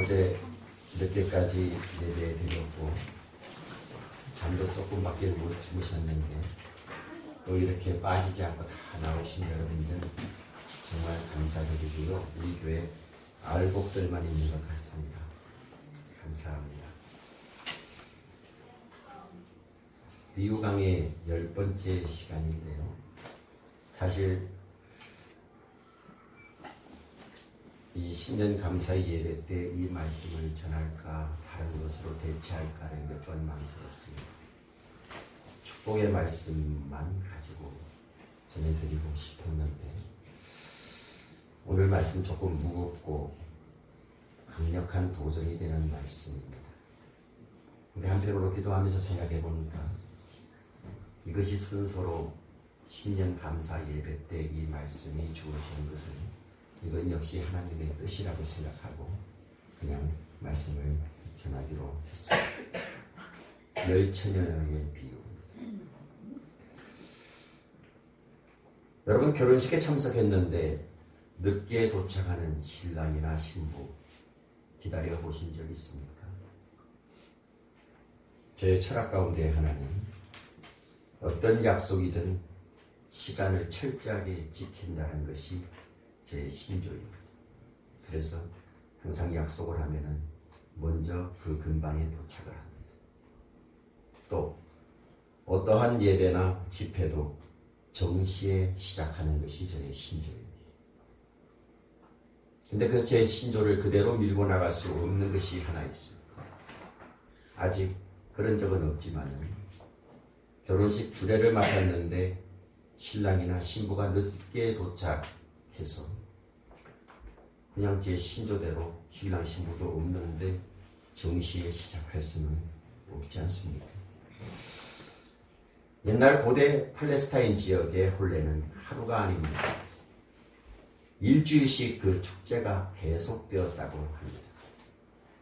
어제 늦게까지 예배 드렸고 잠도 조금밖에 못 주무셨는데 또 이렇게 빠지지 않고 다 나오신 여러분들 정말 감사드리고요. 우리 교회 알곡들만 있는 것 같습니다. 감사합니다. 리우 강의 10번째 시간인데요. 사실 이 신년 감사 예배 때 이 말씀을 전할까 다른 것으로 대체할까를 몇 번 망설였습니다. 축복의 말씀만 가지고 전해드리고 싶었는데 오늘 말씀 조금 무겁고 강력한 도전이 되는 말씀입니다. 근데 한편으로 기도하면서 생각해 보니까 이것이 순서로 신년 감사 예배 때 이 말씀이 주어진 것은 이건 역시 하나님의 뜻이라고 생각하고 그냥 말씀을 전하기로 했습니다. 열처녀의 비유. 여러분 결혼식에 참석했는데 늦게 도착하는 신랑이나 신부 기다려 보신 적 있습니까? 제 철학 가운데 하나는 어떤 약속이든 시간을 철저하게 지킨다는 것이 제 신조입니다. 그래서 항상 약속을 하면은 먼저 그 근방에 도착을 합니다. 또 어떠한 예배나 집회도 정시에 시작하는 것이 저의 신조입니다. 근데 그 제 신조를 그대로 밀고 나갈 수 없는 것이 하나 있습니다. 아직 그런 적은 없지만 결혼식 주례를 맡았는데 신랑이나 신부가 늦게 도착해서 그냥 제 신조대로 신랑 신부도 없는데 정시에 시작할 수는 없지 않습니까? 옛날 고대 팔레스타인 지역의 혼례는 하루가 아닙니다. 일주일씩 그 축제가 계속되었다고 합니다.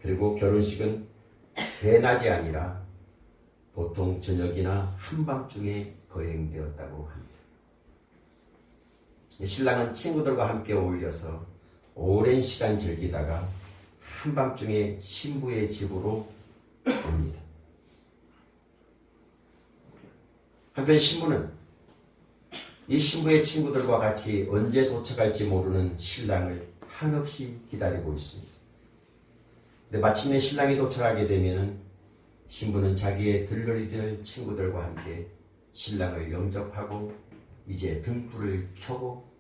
그리고 결혼식은 대낮이 아니라 보통 저녁이나 한밤중에 거행되었다고 합니다. 신랑은 친구들과 함께 어울려서 오랜 시간 즐기다가 한밤중에 신부의 집으로 옵니다. 한편 신부는 이 신부의 친구들과 같이 언제 도착할지 모르는 신랑을 한없이 기다리고 있습니다. 근데 마침내 신랑이 도착하게 되면 신부는 자기의 들러리들 친구들과 함께 신랑을 영접하고 이제 등불을 켜고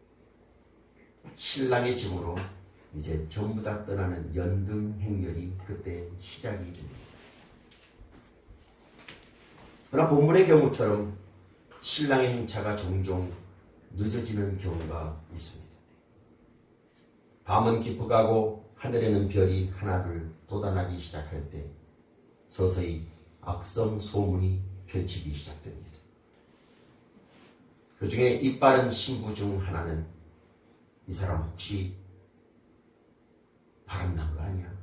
신랑의 집으로 이제 전부 다 떠나는 연등 행렬이 그때 시작이 됩니다. 그러나 본문의 경우처럼 신랑의 행차가 종종 늦어지는 경우가 있습니다. 밤은 깊어가고 하늘에는 별이 하나둘 돋아나기 시작할 때 서서히 악성 소문이 펼치기 시작됩니다. 그 중에 이빠른 신부 중 하나는 이 사람 혹시 바람난 거 아니야?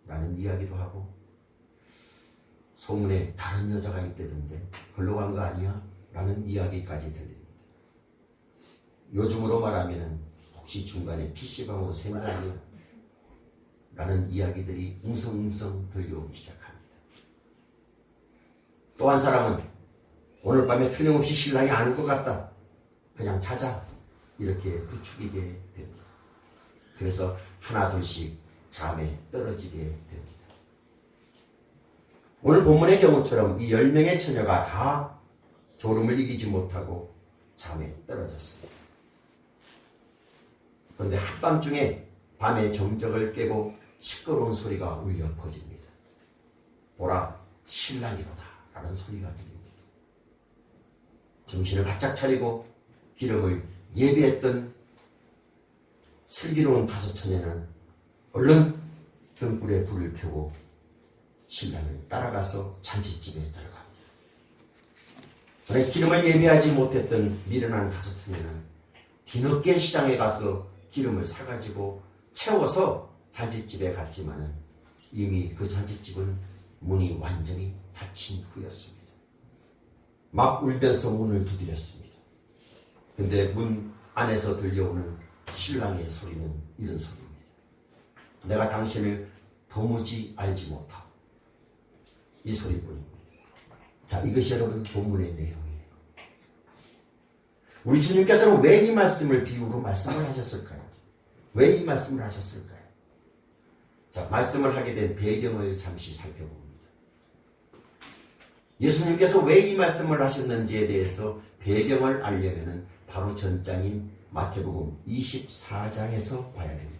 라는 이야기도 하고 소문에 다른 여자가 있다던데 걸로 간 거 아니야? 라는 이야기까지 들립니다. 요즘으로 말하면 혹시 중간에 PC방으로 샌 거 아니야? 라는 이야기들이 웅성웅성 들려오기 시작합니다. 또 한 사람은 오늘 밤에 틀림없이 신랑이 아닐 것 같다. 그냥 자자. 이렇게 부추기게 됩니다. 그래서 하나 둘씩 잠에 떨어지게 됩니다. 오늘 본문의 경우처럼 이 10명의 처녀가 다 졸음을 이기지 못하고 잠에 떨어졌습니다. 그런데 한밤중에 밤의 정적을 깨고 시끄러운 소리가 울려 퍼집니다. 보라, 신랑이로다 라는 소리가 들립니다. 정신을 바짝 차리고 기름을 예비했던 슬기로운 다섯 처녀는 얼른 등불에 불을 켜고 신랑을 따라가서 잔치집에 들어갑니다. 그런데 기름을 예비하지 못했던 미련한 다섯 처녀는 뒤늦게 시장에 가서 기름을 사가지고 채워서 잔치집에 갔지만 이미 그 잔치집은 문이 완전히 닫힌 후였습니다. 막 울면서 문을 두드렸습니다. 근데 문 안에서 들려오는 신랑의 소리는 이런 소리입니다. 내가 당신을 도무지 알지 못하고 이 소리뿐입니다. 자, 이것이 여러분 본문의 내용이에요. 우리 주님께서는 왜 이 말씀을 비유로 말씀을 하셨을까요? 왜 이 말씀을 하셨을까요? 자, 말씀을 하게 된 배경을 잠시 살펴봅니다. 예수님께서 왜 이 말씀을 하셨는지에 대해서 배경을 알려면 바로 전장인 마태복음 24장에서 봐야 됩니다.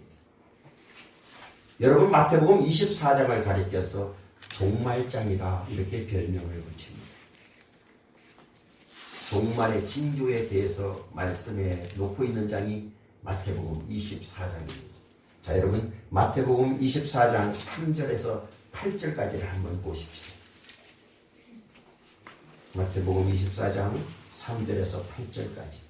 여러분, 마태복음 24장을 가리켜서 종말장이다 이렇게 별명을 붙입니다. 종말의 징조에 대해서 말씀해 놓고 있는 장이 마태복음 24장입니다. 자, 여러분, 마태복음 24장 3절에서 8절까지를 한번 보십시오. 마태복음 24장 3절에서 8절까지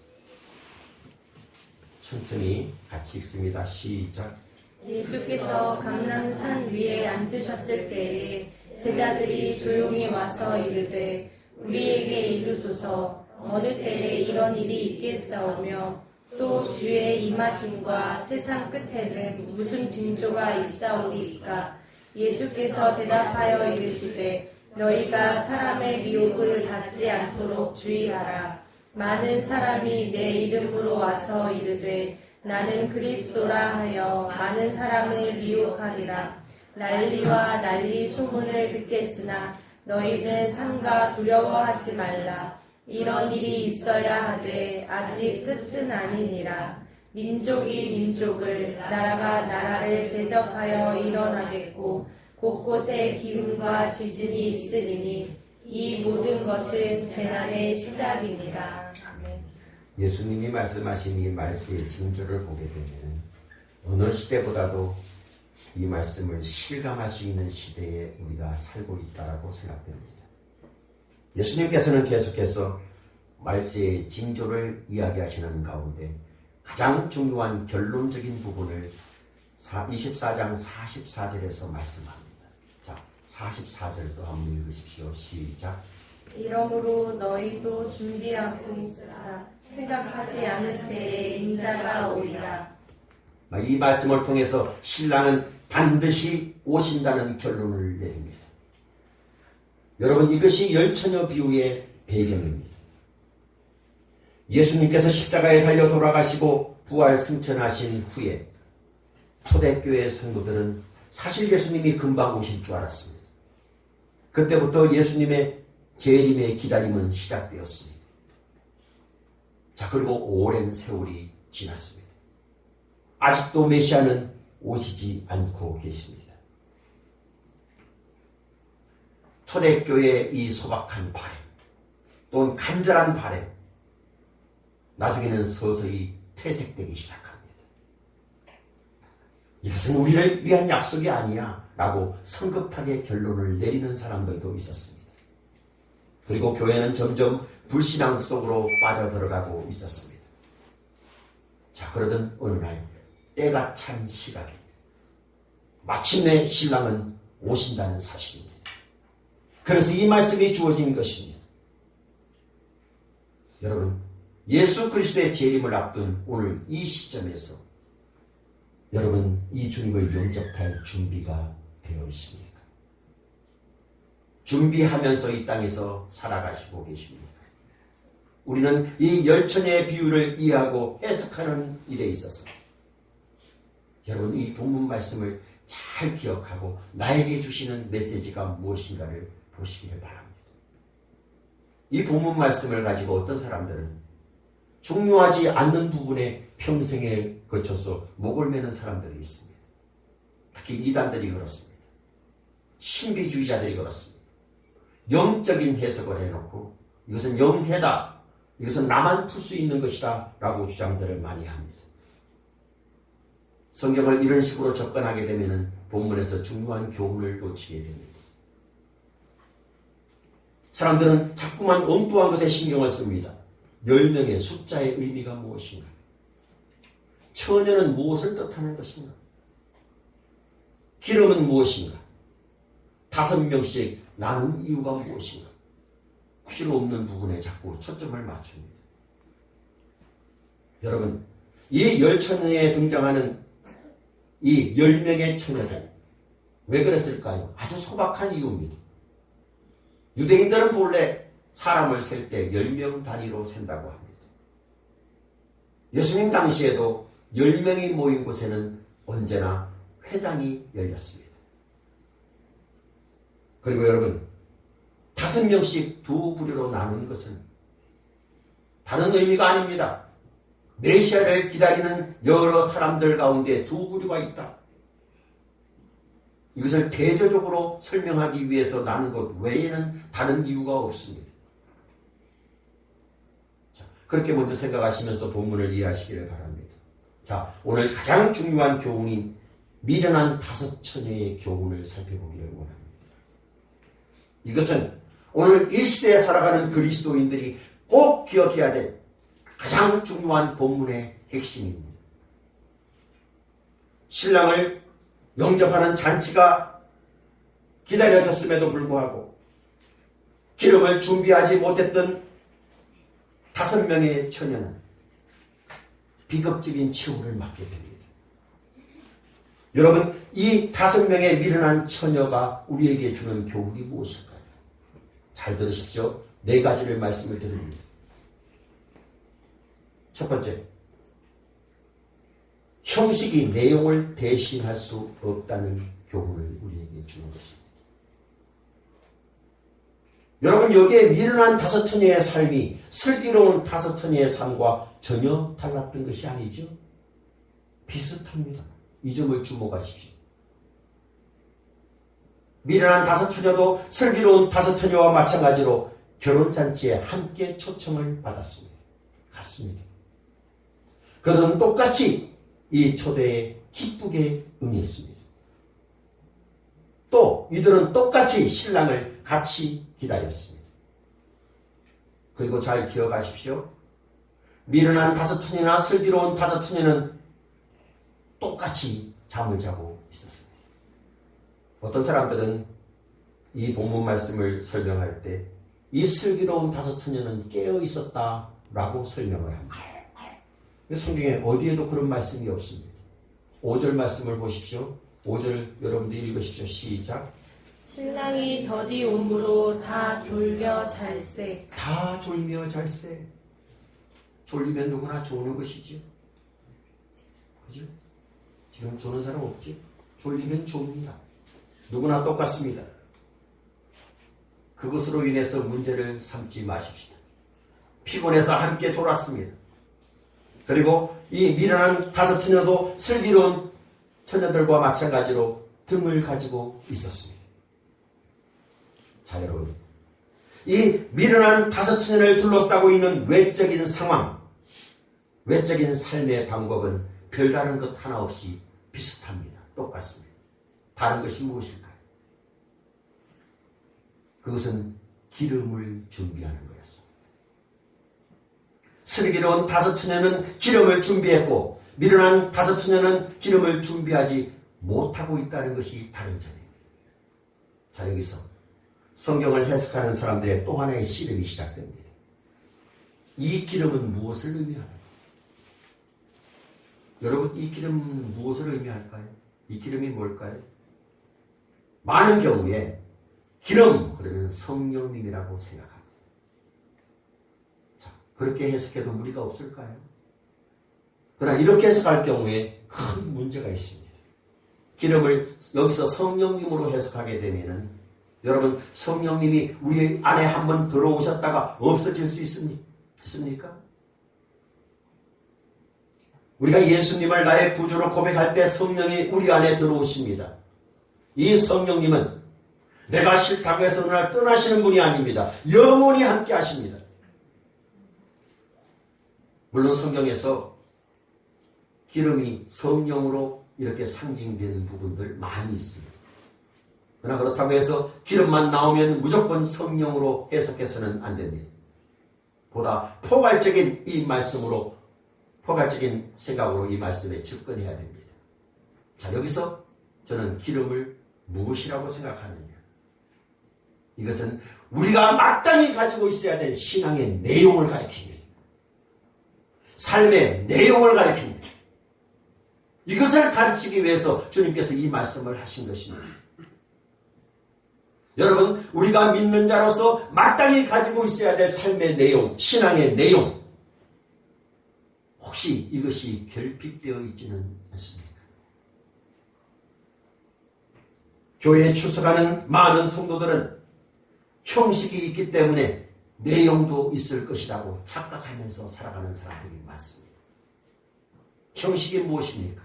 천천히 같이 읽습니다. 시작. 예수께서 감람산 위에 앉으셨을 때에 제자들이 조용히 와서 이르되 우리에게 이르소서 어느 때에 이런 일이 있겠사오며 또 주의 임하심과 세상 끝에는 무슨 징조가 있사오리이까. 예수께서 대답하여 이르시되 너희가 사람의 미혹을 받지 않도록 주의하라. 많은 사람이 내 이름으로 와서 이르되 나는 그리스도라 하여 많은 사람을 미혹하리라. 난리와 난리 소문을 듣겠으나 너희는 삼가 두려워하지 말라. 이런 일이 있어야 하되 아직 끝은 아니니라. 민족이 민족을 나라가 나라를 대적하여 일어나겠고 곳곳에 기근과 지진이 있으리니 이 모든 것은 재난의 시작이니라. 아멘. 예수님이 말씀하신 이 말씀의 징조를 보게 되면 어느 시대보다도 이 말씀을 실감할 수 있는 시대에 우리가 살고 있다고 생각됩니다. 예수님께서는 계속해서 말씀의 징조를 이야기하시는 가운데 가장 중요한 결론적인 부분을 24장 44절에서 말씀합니다. 자, 44절도 한번 읽으십시오. 시작. 이러므로 너희도 준비하고 있으라. 생각하지 않을 때에 인자가 오리라. 이 말씀을 통해서 신랑은 반드시 오신다는 결론을 내립니다. 여러분, 이것이 열처녀 비유의 배경입니다. 예수님께서 십자가에 달려 돌아가시고 부활 승천하신 후에 초대교회 성도들은 사실 예수님이 금방 오실 줄 알았습니다. 그때부터 예수님의 재림의 기다림은 시작되었습니다. 자, 그리고 오랜 세월이 지났습니다. 아직도 메시아는 오시지 않고 계십니다. 초대교회의 이 소박한 바램, 또는 간절한 바램, 나중에는 서서히 퇴색되기 시작합니다. 이것은 우리를 위한 약속이 아니야 라고 성급하게 결론을 내리는 사람들도 있었습니다. 그리고 교회는 점점 불신앙 속으로 빠져들어가고 있었습니다. 자, 그러던 어느 날 때가 찬 시각에 마침내 신랑은 오신다는 사실입니다. 그래서 이 말씀이 주어진 것입니다. 여러분, 예수 그리스도의 재림을 앞둔 오늘 이 시점에서 여러분, 이 주님을 영접할 준비가 되어 있습니까? 준비하면서 이 땅에서 살아가시고 계십니까? 우리는 이 열처녀의 비유를 이해하고 해석하는 일에 있어서 여러분, 이 본문 말씀을 잘 기억하고 나에게 주시는 메시지가 무엇인가를 보시길 바랍니다. 이 본문 말씀을 가지고 어떤 사람들은 중요하지 않는 부분에 평생에 거쳐서 목을 매는 사람들이 있습니다. 특히 이단들이 그렇습니다. 신비주의자들이 그렇습니다. 영적인 해석을 해놓고 이것은 영해다, 이것은 나만 풀 수 있는 것이다 라고 주장들을 많이 합니다. 성경을 이런 식으로 접근하게 되면 본문에서 중요한 교훈을 놓치게 됩니다. 사람들은 자꾸만 엉뚱한 것에 신경을 씁니다. 10명의 숫자의 의미가 무엇인가? 처녀는 무엇을 뜻하는 것인가? 기름은 무엇인가? 5명씩 나눈 이유가 무엇인가? 필요 없는 부분에 자꾸 초점을 맞춥니다. 여러분, 이 열처녀에 등장하는 이 10명의 처녀들, 왜 그랬을까요? 아주 소박한 이유입니다. 유대인들은 본래 사람을 셀 때 10명 단위로 센다고 합니다. 예수님 당시에도 10명이 모인 곳에는 언제나 회당이 열렸습니다. 그리고 여러분, 5명씩 두 부류로 나눈 것은 다른 의미가 아닙니다. 메시아를 기다리는 여러 사람들 가운데 두 부류가 있다. 이것을 대조적으로 설명하기 위해서 나눈 것 외에는 다른 이유가 없습니다. 자, 그렇게 먼저 생각하시면서 본문을 이해하시기를 바랍니다. 자, 오늘 가장 중요한 교훈인 미련한 5 처녀의 교훈을 살펴보기를 원합니다. 이것은 오늘 이 시대에 살아가는 그리스도인들이 꼭 기억해야 될 가장 중요한 본문의 핵심입니다. 신랑을 영접하는 잔치가 기다려졌음에도 불구하고 기름을 준비하지 못했던 5명의 처녀는 비극적인 최후를 맞게 됩니다. 여러분, 이 5명의 미련한 처녀가 우리에게 주는 교훈이 무엇일까요? 잘 들으십시오. 4가지를 말씀을 드립니다. 첫 번째, 형식이 내용을 대신할 수 없다는 교훈을 우리에게 주는 것입니다. 여러분, 여기에 미련한 5 처녀의 삶이 슬기로운 5 처녀의 삶과 전혀 달랐던 것이 아니죠. 비슷합니다. 이 점을 주목하십시오. 미련한 5 처녀도 슬기로운 5 처녀와 마찬가지로 결혼잔치에 함께 초청을 받았습니다. 같습니다. 그들은 똑같이 이 초대에 기쁘게 응했습니다. 또 이들은 똑같이 신랑을 같이 기다렸습니다. 그리고 잘 기억하십시오. 미련한 5 처녀나 슬기로운 5 처녀는 똑같이 잠을 자고 있었습니다. 어떤 사람들은 이 본문 말씀을 설명할 때 이 슬기로운 5 처녀는 깨어 있었다라고 설명을 합니다. 성경에 어디에도 그런 말씀이 없습니다. 5절 말씀을 보십시오. 5절 여러분들 읽으십시오. 시작. 신랑이 더디 오므로 다 졸며 잘세. 다 졸며 잘세. 졸리면 누구나 조는 것이지요. 그죠? 지금 조는 사람 없지? 졸리면 좁니다. 누구나 똑같습니다. 그것으로 인해서 문제를 삼지 마십시다. 피곤해서 함께 졸았습니다. 그리고 이 미련한 5 처녀도 슬기로운 처녀들과 마찬가지로 등을 가지고 있었습니다. 자, 여러분, 이 미련한 5 처녀를 둘러싸고 있는 외적인 상황, 외적인 삶의 방법은 별다른 것 하나 없이 비슷합니다. 똑같습니다. 다른 것이 무엇일까요? 그것은 기름을 준비하는 거였습니다. 슬기로운 5 처녀는 기름을 준비했고 미련한 5 처녀는 기름을 준비하지 못하고 있다는 것이 다른 점입니다. 자, 여기서 성경을 해석하는 사람들의 또 하나의 씨름이 시작됩니다. 이 기름은 무엇을 의미하나요? 여러분, 이 기름은 무엇을 의미할까요? 이 기름이 뭘까요? 많은 경우에 기름 그러면 성령님이라고 생각합니다. 자, 그렇게 해석해도 무리가 없을까요? 그러나 이렇게 해석할 경우에 큰 문제가 있습니다. 기름을 여기서 성령님으로 해석하게 되면은 여러분, 성령님이 우리 안에 한번 들어오셨다가 없어질 수 있습니까? 우리가 예수님을 나의 구주로 고백할 때 성령이 우리 안에 들어오십니다. 이 성령님은 내가 싫다고 해서 어느 날 떠나시는 분이 아닙니다. 영원히 함께 하십니다. 물론 성경에서 기름이 성령으로 이렇게 상징되는 부분들 많이 있습니다. 그러나 그렇다고 해서 기름만 나오면 무조건 성령으로 해석해서는 안 됩니다. 보다 포괄적인 이 말씀으로, 포괄적인 생각으로 이 말씀에 접근해야 됩니다. 자, 여기서 저는 기름을 무엇이라고 생각하느냐? 이것은 우리가 마땅히 가지고 있어야 될 신앙의 내용을 가리킵니다. 삶의 내용을 가리킵니다. 이것을 가르치기 위해서 주님께서 이 말씀을 하신 것입니다. 여러분, 우리가 믿는 자로서 마땅히 가지고 있어야 될 삶의 내용, 신앙의 내용, 혹시 이것이 결핍되어 있지는 않습니까? 교회에 출석하는 많은 성도들은 형식이 있기 때문에 내용도 있을 것이라고 착각하면서 살아가는 사람들이 많습니다. 형식이 무엇입니까?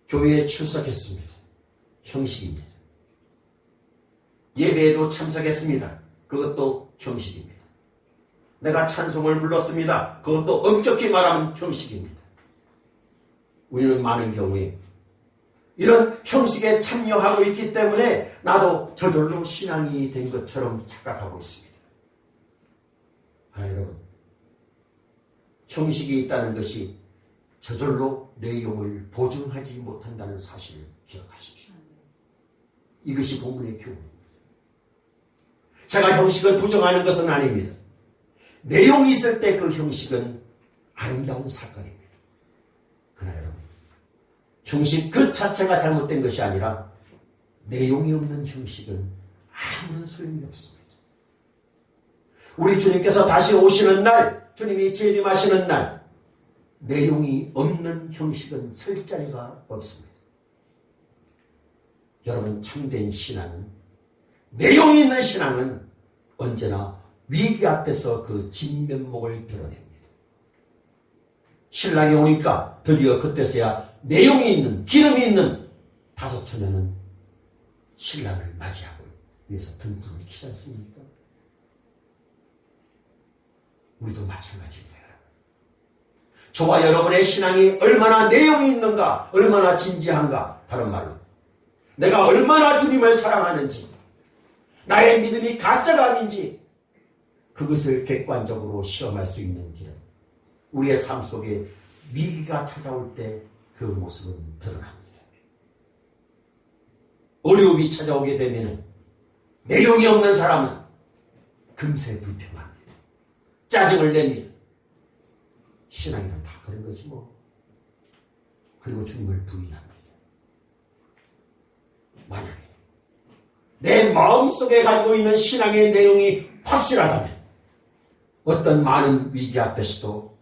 교회에 출석했습니다. 형식입니다. 예배에도 참석했습니다. 그것도 형식입니다. 내가 찬송을 불렀습니다. 그것도 엄격히 말하면 형식입니다. 우리는 많은 경우에 이런 형식에 참여하고 있기 때문에 나도 저절로 신앙이 된 것처럼 착각하고 있습니다. 여러분, 형식이 있다는 것이 저절로 내용을 보증하지 못한다는 사실을 기억하십시오. 이것이 본문의 교훈입니다. 제가 형식을 부정하는 것은 아닙니다. 내용이 있을 때 그 형식은 아름다운 사건입니다. 그러나 여러분, 형식 그 자체가 잘못된 것이 아니라 내용이 없는 형식은 아무런 소용이 없습니다. 우리 주님께서 다시 오시는 날, 주님이 재림하시는 날, 내용이 없는 형식은 설 자리가 없습니다. 여러분, 참된 신앙은, 내용이 있는 신앙은 언제나 위기 앞에서 그 진면목을 드러냅니다. 신랑이 오니까 드디어 그때서야 내용이 있는, 기름이 있는 다섯 처녀는 신랑을 맞이하고 위해서 등불을 켜지 않습니까? 우리도 마찬가지입니다. 저와 여러분의 신앙이 얼마나 내용이 있는가, 얼마나 진지한가, 다른 말로 내가 얼마나 주님을 사랑하는지, 나의 믿음이 가짜가 아닌지, 그것을 객관적으로 시험할 수 있는 길은 우리의 삶 속에 위기가 찾아올 때 그 모습은 드러납니다. 어려움이 찾아오게 되면 내용이 없는 사람은 금세 불평합니다. 짜증을 냅니다. 신앙이란 다 그런 거지 뭐. 그리고 주님을 부인합니다. 만약에 내 마음속에 가지고 있는 신앙의 내용이 확실하다면 어떤 많은 위기 앞에서도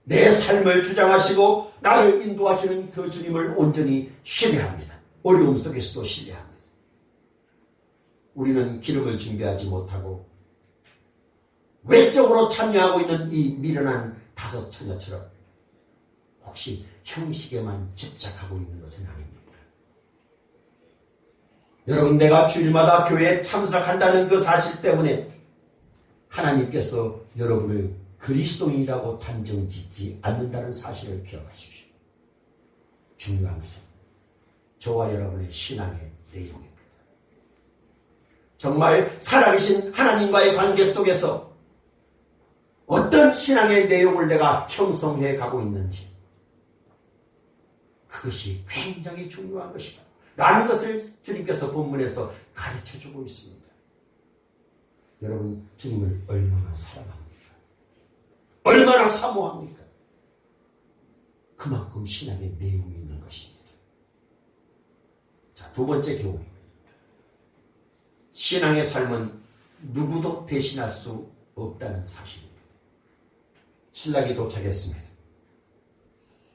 내 삶을 주장하시고 나를 인도하시는 그 주님을 온전히 신뢰합니다. 어려움 속에서도 신뢰합니다. 우리는 기름을 준비하지 못하고 외적으로 참여하고 있는 이 미련한 다섯 처녀처럼 혹시 형식에만 집착하고 있는 것은 아닙니까? 여러분, 내가 주일마다 교회에 참석한다는 그 사실 때문에 하나님께서 여러분을 그리스도인이라고 단정짓지 않는다는 사실을 기억하십시오. 중요한 것은 저와 여러분의 신앙의 내용입니다. 정말 살아계신 하나님과의 관계 속에서 어떤 신앙의 내용을 내가 형성해 가고 있는지, 그것이 굉장히 중요한 것이다 라는 것을 주님께서 본문에서 가르쳐주고 있습니다. 여러분, 주님을 얼마나 사랑합니까? 얼마나 사모합니까? 그만큼 신앙의 내용이 있는 것입니다. 자, 두 번째 교훈입니다. 신앙의 삶은 누구도 대신할 수 없다는 사실입니다. 신랑이 도착했습니다.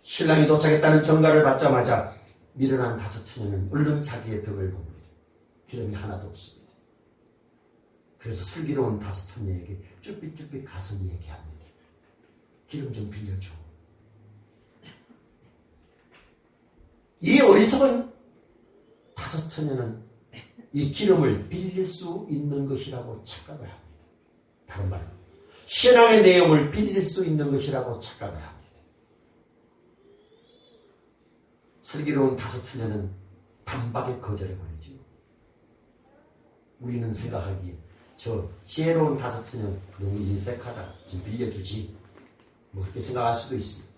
신랑이 도착했다는 전가를 받자마자 미련한 다섯 처녀는 얼른 자기의 덕을 봅니다. 기름이 하나도 없습니다. 그래서 슬기로운 다섯 처녀에게 쭈삣쭈삣 가서 얘기합니다. 기름 좀 빌려줘. 이 어리석은 다섯 처녀는 이 기름을 빌릴 수 있는 것이라고 착각을 합니다. 다른 말로 신앙의 내용을 빌릴 수 있는 것이라고 착각을 합니다. 슬기로운 다섯 처녀는 단박에 거절해버리죠. 우리는 생각하기에 저 지혜로운 다섯 처녀 너무 인색하다, 좀 빌려주지, 뭐 그렇게 생각할 수도 있습니다.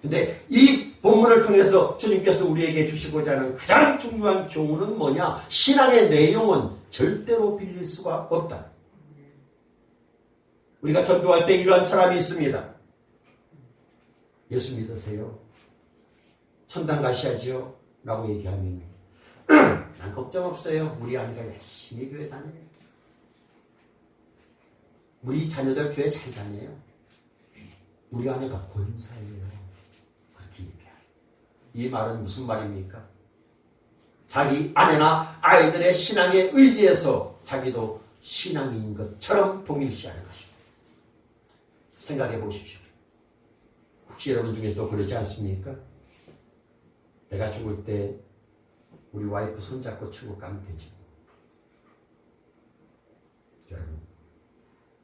근데 이 본문을 통해서 주님께서 우리에게 주시고자 하는 가장 중요한 교훈은 뭐냐? 신앙의 내용은 절대로 빌릴 수가 없다. 우리가 전도할 때 이러한 사람이 있습니다. 예수 믿으세요? 천당 가셔야지요? 라고 얘기하면 난 걱정 없어요. 우리 아내가 열심히 교회 다녀요. 우리 자녀들 교회 잘 다녀요. 우리 아내가 권사예요. 그렇게 얘기해요. 이 말은 무슨 말입니까? 자기 아내나 아이들의 신앙에 의지해서 자기도 신앙인 것처럼 동일시하는 것입니다. 생각해 보십시오. 혹시 여러분 중에서도 그러지 않습니까? 내가 죽을 때 우리 와이프 손잡고 천국 가면 되지. 여러분,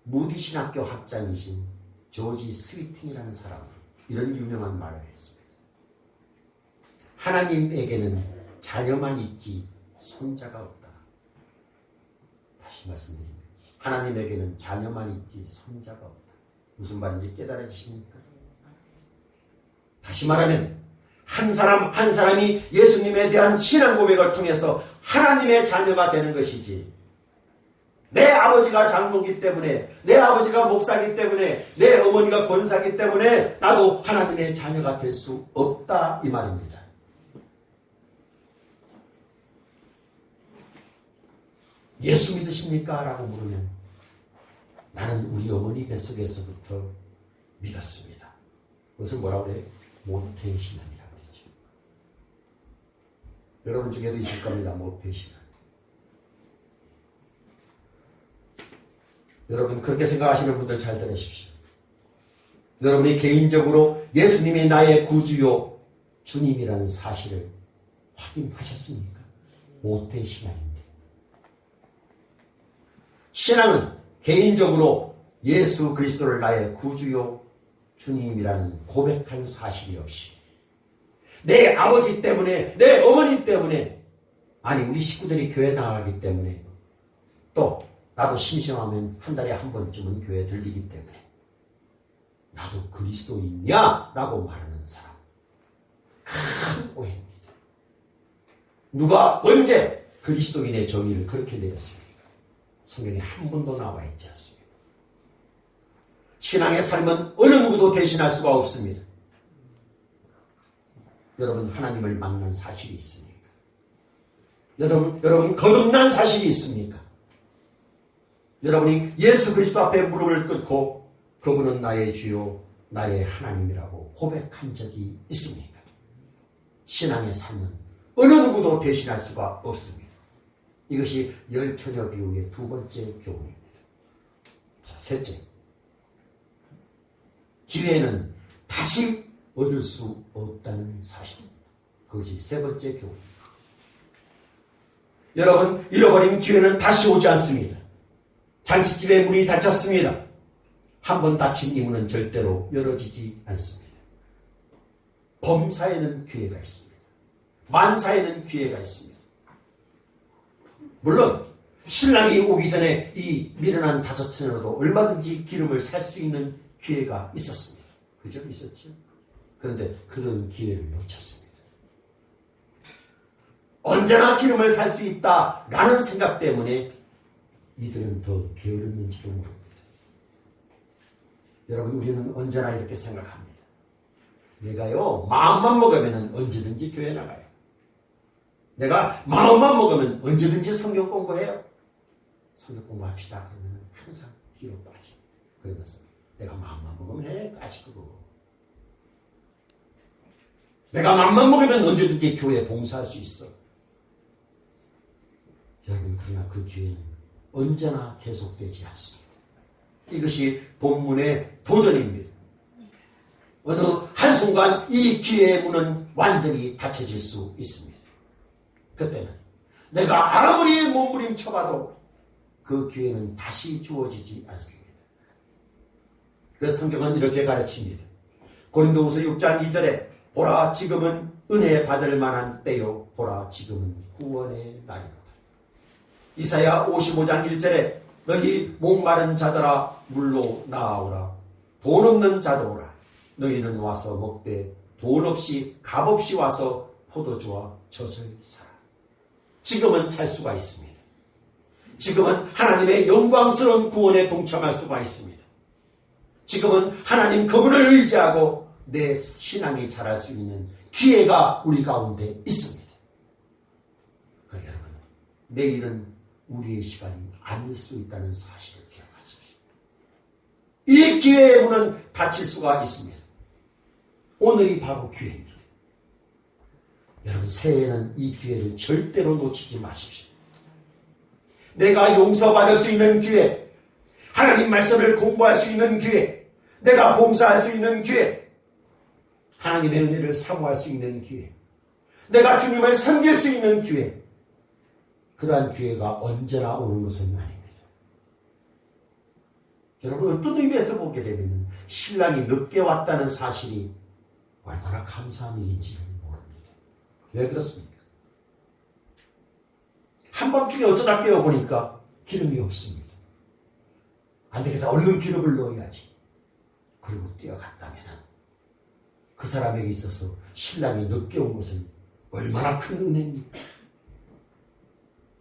무디 신학교 학장이신 조지 스위팅이라는 사람은 이런 유명한 말을 했습니다. 하나님에게는 자녀만 있지 손자가 없다. 다시 말씀드립니다. 하나님에게는 자녀만 있지 손자가 없다. 무슨 말인지 깨달아지십니까? 다시 말하면 한 사람 한 사람이 예수님에 대한 신앙 고백을 통해서 하나님의 자녀가 되는 것이지, 내 아버지가 장로기 때문에, 내 아버지가 목사기 때문에, 내 어머니가 권사기 때문에 나도 하나님의 자녀가 될 수 없다, 이 말입니다. 예수 믿으십니까? 라고 물으면 나는 우리 어머니 뱃속에서부터 믿었습니다. 그것을 뭐라고 그래요? 모태신앙이라고 그러죠. 여러분 중에도 있을 겁니다. 모태신앙. 여러분 그렇게 생각하시는 분들 잘 들으십시오. 여러분이 개인적으로 예수님이 나의 구주요 주님이라는 사실을 확인하셨습니까? 모태신앙입니다. 신앙은 개인적으로 예수 그리스도를 나의 구주요 주님이라는 고백한 사실이 없이, 내 아버지 때문에, 내 어머니 때문에, 아니 우리 식구들이 교회 나가기 때문에, 또 나도 심심하면 한 달에 한 번쯤은 교회 들리기 때문에 나도 그리스도인이야 라고 말하는 사람, 큰 오해입니다. 누가 언제 그리스도인의 정의를 그렇게 내렸습니까? 성경에 한 번도 나와 있지 않습니다. 신앙의 삶은 어느 누구도 대신할 수가 없습니다. 여러분 하나님을 만난 사실이 있습니까? 여러분 거듭난 사실이 있습니까? 여러분이 예수 그리스도 앞에 무릎을 꿇고 그분은 나의 주요 나의 하나님이라고 고백한 적이 있습니까? 신앙의 삶은 어느 누구도 대신할 수가 없습니다. 이것이 열처녀 비유의 두 번째 교훈입니다. 자, 셋째, 기회는 다시 얻을 수 없다는 사실입니다. 그것이 세 번째 교훈입니다. 여러분, 잃어버린 기회는 다시 오지 않습니다. 잔치집의 문이 닫혔습니다. 한 번 닫힌 이 문은 절대로 열어지지 않습니다. 범사에는 기회가 있습니다. 만사에는 기회가 있습니다. 물론 신랑이 오기 전에 이 미련한 다섯 처녀도 얼마든지 기름을 살 수 있는 기회가 있었습니다. 그죠? 있었죠? 그런데 그런 기회를 놓쳤습니다. 언제나 기름을 살 수 있다라는 생각 때문에 이들은 더 게으르는지도 모릅니다. 여러분, 우리는 언제나 이렇게 생각합니다. 내가요 마음만 먹으면 언제든지 교회 나가요. 내가 마음만 먹으면 언제든지 성경 공부해요. 성경 공부합시다 그러면 항상 뒤로 빠집니다. 그러면서 내가 마음만 먹으면 해 까짓거. 내가 마음만 먹으면 언제든지 교회 봉사할 수 있어. 여러분, 그러나 그 기회는 언제나 계속되지 않습니다. 이것이 본문의 도전입니다. 어느 한순간 이 기회의 문은 완전히 닫혀질 수 있습니다. 그때는 내가 아무리 몸부림쳐봐도 그 기회는 다시 주어지지 않습니다. 그 성경은 이렇게 가르칩니다. 고린도후서 6장 2절에 보라 지금은 은혜 받을 만한 때요 보라 지금은 구원의 날이로다. 이사야 55장 1절에 너희 목마른 자들아 물로 나아오라. 돈 없는 자도 오라. 너희는 와서 먹되 돈 없이 값 없이 와서 포도주와 젖을 사라. 지금은 살 수가 있습니다. 지금은 하나님의 영광스러운 구원에 동참할 수가 있습니다. 지금은 하나님 그분을 의지하고 내 신앙이 자랄 수 있는 기회가 우리 가운데 있습니다. 내일은 우리의 시간이 아닐 수 있다는 사실을 기억하십시오. 이 기회의 문은 닫힐 수가 있습니다. 오늘이 바로 기회입니다. 여러분, 새해에는 이 기회를 절대로 놓치지 마십시오. 내가 용서받을 수 있는 기회, 하나님 말씀을 공부할 수 있는 기회, 내가 봉사할 수 있는 기회, 하나님의 은혜를 사모할 수 있는 기회, 내가 주님을 섬길 수 있는 기회, 그러한 기회가 언제나 오는 것은 아닙니다. 여러분, 어떤 의미에서 보게 되면 신랑이 늦게 왔다는 사실이 얼마나 감사한 일인지 모릅니다. 왜 그렇습니까? 한밤중에 어쩌다 깨어보니까 기름이 없습니다. 안 되겠다, 얼른 기름을 넣어야지. 그리고 뛰어갔다면 그 사람에게 있어서 신랑이 늦게 온 것은 얼마나 큰 은혜입니까?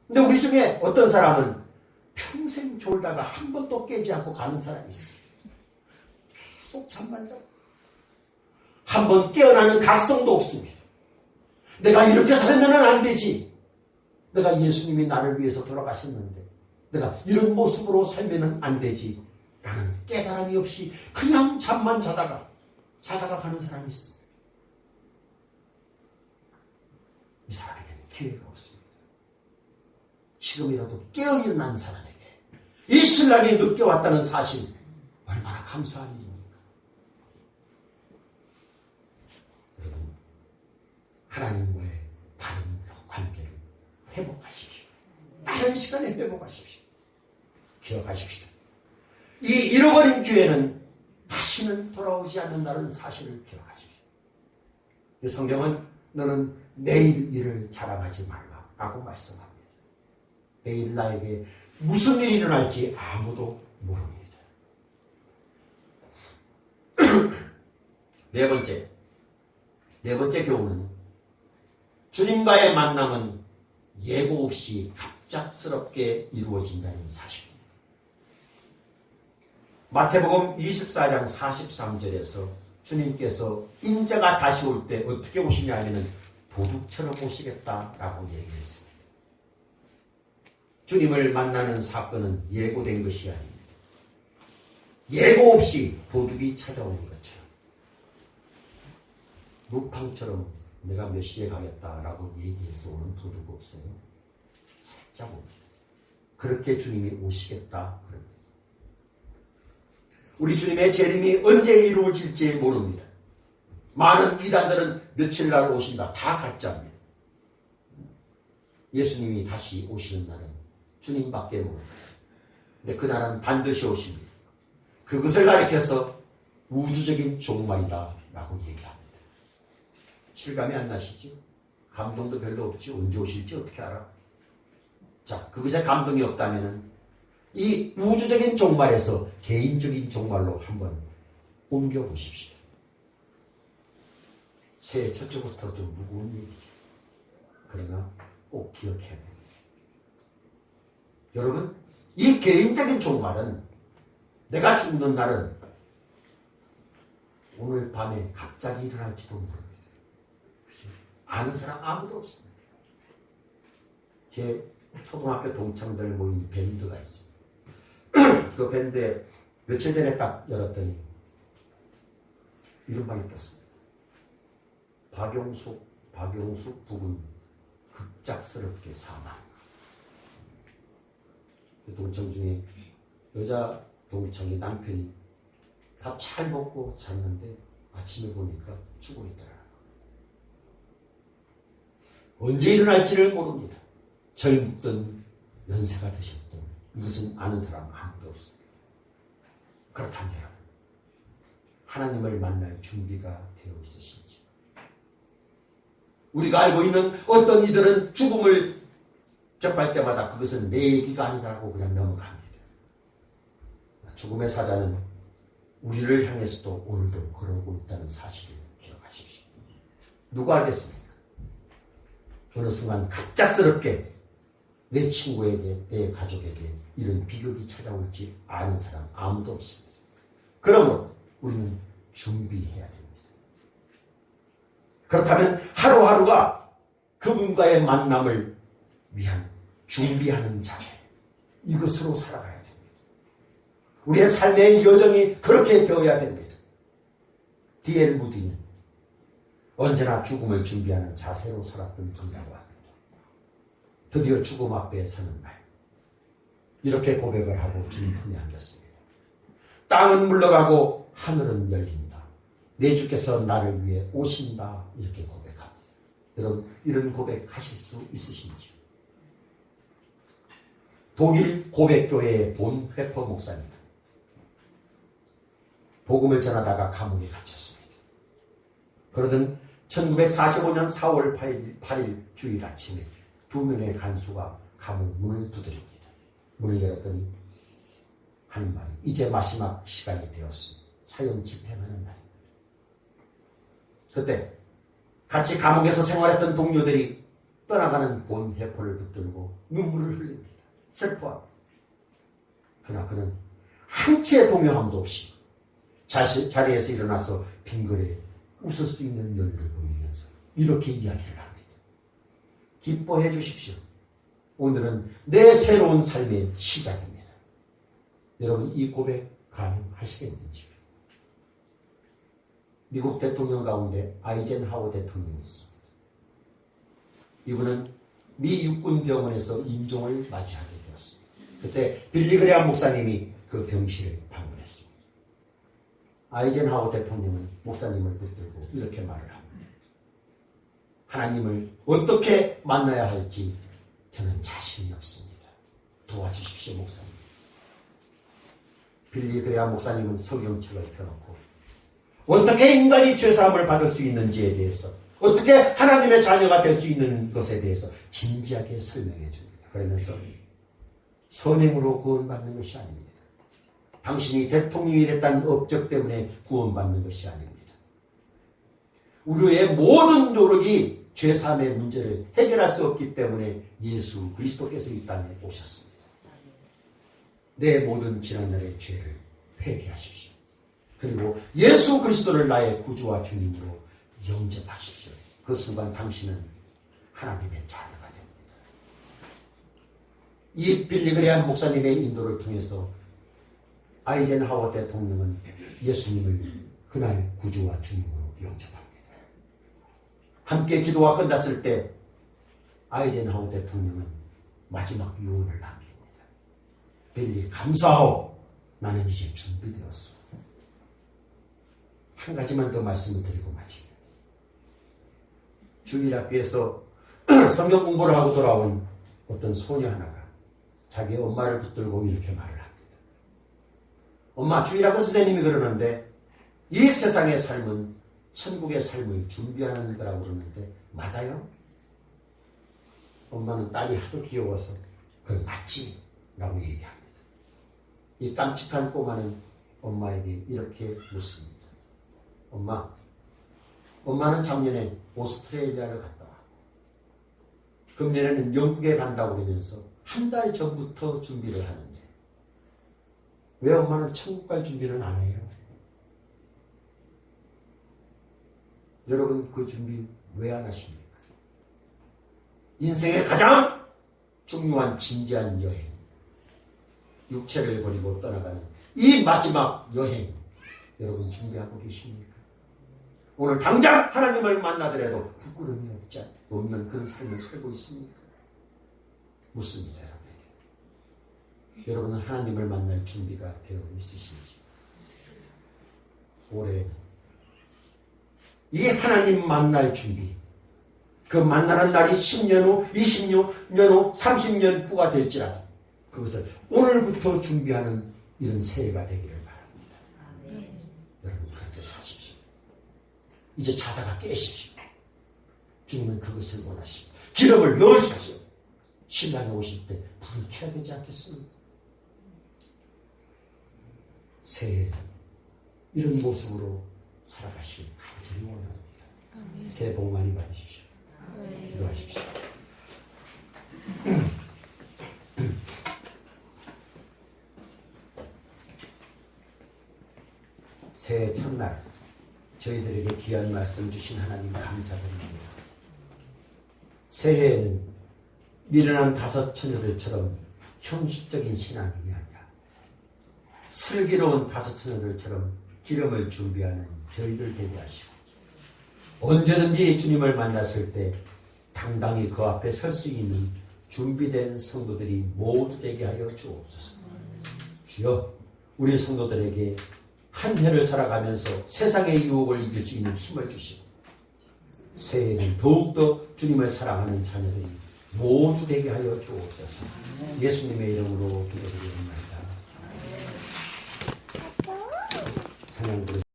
근데 우리 중에 어떤 사람은 평생 졸다가 한 번도 깨지 않고 가는 사람이 있어요. 계속 잠만 자고 한 번 깨어나는 각성도 없습니다. 내가 이렇게 살면 안 되지. 내가 예수님이 나를 위해서 돌아가셨는데 내가 이런 모습으로 살면 안 되지 라는 깨달음이 없이 그냥 잠만 자다가 가는 사람이 있어요. 이 사람에게는 기회가 없습니다. 지금이라도 깨어일어난 사람에게 이 신랑이 늦게 왔다는 사실 얼마나 감사한 일입니까? 여러분, 하나님과의 바른 관계를 회복하십시오. 빠른 시간에 회복하십시오. 기억하십시오. 이 잃어버린 기회는 다시는 돌아오지 않는다는 사실을 기억하십시오. 이 성경은 너는 내일 일을 자랑하지 말라라고 말씀합니다. 내일 나에게 무슨 일이 일어날지 아무도 모릅니다. 네 번째 교훈은 주님과의 만남은 예고 없이 갑작스럽게 이루어진다는 사실입니다. 마태복음 24장 43절에서 주님께서 인자가 다시 올 때 어떻게 오시냐 하면 도둑처럼 오시겠다라고 얘기했습니다. 주님을 만나는 사건은 예고된 것이 아닙니다. 예고 없이 도둑이 찾아오는 것처럼 루팡처럼 내가 몇 시에 가겠다라고 얘기해서 오는 도둑 없어요. 살짝 옵니다. 그렇게 주님이 오시겠다 그럽니다. 우리 주님의 재림이 언제 이루어질지 모릅니다. 많은 이단들은 며칠날 오신다. 다 가짜입니다. 예수님이 다시 오시는 날은 주님밖에 모릅니다. 근데 그날은 반드시 오십니다. 그것을 가리켜서 우주적인 종말이다 라고 얘기합니다. 실감이 안 나시죠? 감동도 별로 없지. 언제 오실지 어떻게 알아? 자, 그것에 감동이 없다면 이 우주적인 종말에서 개인적인 종말로 한번 옮겨보십시오. 새해 첫째부터 좀 무거운 얘기죠. 그러나 꼭 기억해야 됩니다. 여러분, 이 개인적인 종말은 내가 죽는 날은 오늘 밤에 갑자기 일어날지도 모릅니다. 그렇죠? 아는 사람 아무도 없습니다. 제 초등학교 동창들 모인 밴드가 있습니다. 그 밴드에 며칠 전에 딱 열었더니 이름만 떴습니다. 박용숙 부군 급작스럽게 사망. 그 동창 중에 여자 동창이 남편이 다 잘 먹고 잤는데 아침에 보니까 죽어 있더라고요. 언제 일어날지를 모릅니다. 젊든 연세가 드셨든 이것은 아는 사람 아무도 없습니다. 그렇다면 여러분, 하나님을 만날 준비가 되어 있으신지? 우리가 알고 있는 어떤 이들은 죽음을 접할 때마다 그것은 내 얘기가 아니라고 그냥 넘어갑니다. 죽음의 사자는 우리를 향해서도 오늘도 그러고 있다는 사실을 기억하십시오. 누가 알겠습니까? 어느 순간 갑작스럽게 내 친구에게, 내 가족에게 이런 비극이 찾아올지 아는 사람 아무도 없습니다. 그러므로 우리는 준비해야 됩니다. 그렇다면 하루하루가 그분과의 만남을 위한 준비하는 자세, 이것으로 살아가야 됩니다. 우리의 삶의 여정이 그렇게 되어야 됩니다. D.L. 무디는 언제나 죽음을 준비하는 자세로 살았던 분이라고 합니다. 드디어 죽음 앞에 서는 날, 이렇게 고백을 하고 주님 품에 안겼습니다. 땅은 물러가고 하늘은 열린다. 내 주께서 나를 위해 오신다. 이렇게 고백합니다. 여러분, 이런 고백하실 수 있으신지요? 독일 고백교회의 본 회퍼 목사님, 복음을 전하다가 감옥에 갇혔습니다. 그러던 1945년 4월 8일 주일 아침에 두 명의 간수가 감옥 문을 두드립니다. 문을 열었더니 하는 말이, 이제 마지막 시간이 되었습니다. 사형 집행하는 날입니다. 그때 같이 감옥에서 생활했던 동료들이 떠나가는 본 회포를 붙들고 눈물을 흘립니다. 슬퍼합니다. 그러나 그는 한치의 동요함도 없이 자리에서 일어나서 빙그레 웃을 수 있는 여유를 보이면서 이렇게 이야기를 합니다. 기뻐해 주십시오. 오늘은 내 새로운 삶의 시작입니다. 여러분, 이 고백 가능하시겠는지요? 미국 대통령 가운데 아이젠하워 대통령이 있습니다. 이분은 미 육군병원에서 임종을 맞이하게 되었습니다. 그때 빌리 그레함 목사님이 그 병실을 방문했습니다. 아이젠하워 대통령은 목사님을 붙들고 이렇게 말을 합니다. 하나님을 어떻게 만나야 할지 저는 자신이 없습니다. 도와주십시오, 목사님. 빌리 그레함 목사님은 성경책을 펴놓고 어떻게 인간이 죄사함을 받을 수 있는지에 대해서, 어떻게 하나님의 자녀가 될 수 있는 것에 대해서 진지하게 설명해 줍니다. 그러면서 선행으로 구원받는 것이 아닙니다. 당신이 대통령이 됐다는 업적 때문에 구원받는 것이 아닙니다. 우리의 모든 노력이 죄사함의 문제를 해결할 수 없기 때문에 예수 그리스도께서 이 땅에 오셨습니다. 내 모든 지난날의 죄를 회개하십시오. 그리고 예수 그리스도를 나의 구주와 주님으로 영접하십시오. 그 순간 당신은 하나님의 자녀가 됩니다. 이 빌리 그레함 목사님의 인도를 통해서 아이젠하워 대통령은 예수님을 그날 구주와 주님으로 영접합니다. 함께 기도가 끝났을 때 아이젠하워 대통령은 마지막 유언을 남깁니다. 빌리, 감사하오. 나는 이제 준비되었어. 한 가지만 더 말씀을 드리고 마칩니다. 주일학교에서 성경 공부를 하고 돌아온 어떤 소녀 하나가 자기 엄마를 붙들고 이렇게 말을 합니다. 엄마, 주일학교 선생님이 그러는데 이 세상의 삶은 천국의 삶을 준비하는 거라고 그러는데 맞아요? 엄마는 딸이 하도 귀여워서 그건 맞지? 라고 얘기합니다. 이 깜찍한 꼬마는 엄마에게 이렇게 묻습니다. 엄마는 작년에 오스트레일리아를 갔다 와. 금년에는 영국에 간다고 그러면서 한 달 전부터 준비를 하는데 왜 엄마는 천국 갈 준비는 안 해요? 여러분, 그 준비 왜 안 하십니까? 인생의 가장 중요한 진지한 여행, 육체를 버리고 떠나가는 이 마지막 여행, 여러분 준비하고 계십니까? 오늘 당장 하나님을 만나더라도 부끄러움이 없는 그런 삶을 살고 있습니까? 묻습니다, 여러분에게. 여러분은 하나님을 만날 준비가 되어 있으신지? 올해 이 하나님 만날 준비, 그 만나는 날이 10년 후, 20년 후, 30년 후가 될지라도 그것을 오늘부터 준비하는 이런 새해가 되기를 바랍니다. 여러분, 그렇게 사십시오. 이제 자다가 깨십시오. 주님은 그것을 원하십니다. 기름을 넣으십시오. 신랑이 오실 때 불을 켜야 되지 않겠습니까? 새해 이런 모습으로 살아가시길 간절히 원합니다. 새해 복 많이 받으십시오. 기도하십시오. 새해 첫날 저희들에게 귀한 말씀 주신 하나님 감사드립니다. 새해에는 미련한 다섯 처녀들처럼 형식적인 신앙이 아니라 슬기로운 다섯 처녀들처럼 기름을 준비하는 저희들 되게 하시고 언제든지 주님을 만났을 때 당당히 그 앞에 설 수 있는 준비된 성도들이 모두 되게 하여 주옵소서. 주여, 우리 성도들에게 한 해를 살아가면서 세상의 유혹을 이길 수 있는 힘을 주시고 새해에는 더욱더 주님을 사랑하는 자녀들이 모두 되게 하여 주옵소서. 예수님의 이름으로 기도드립니다. 찬양 부르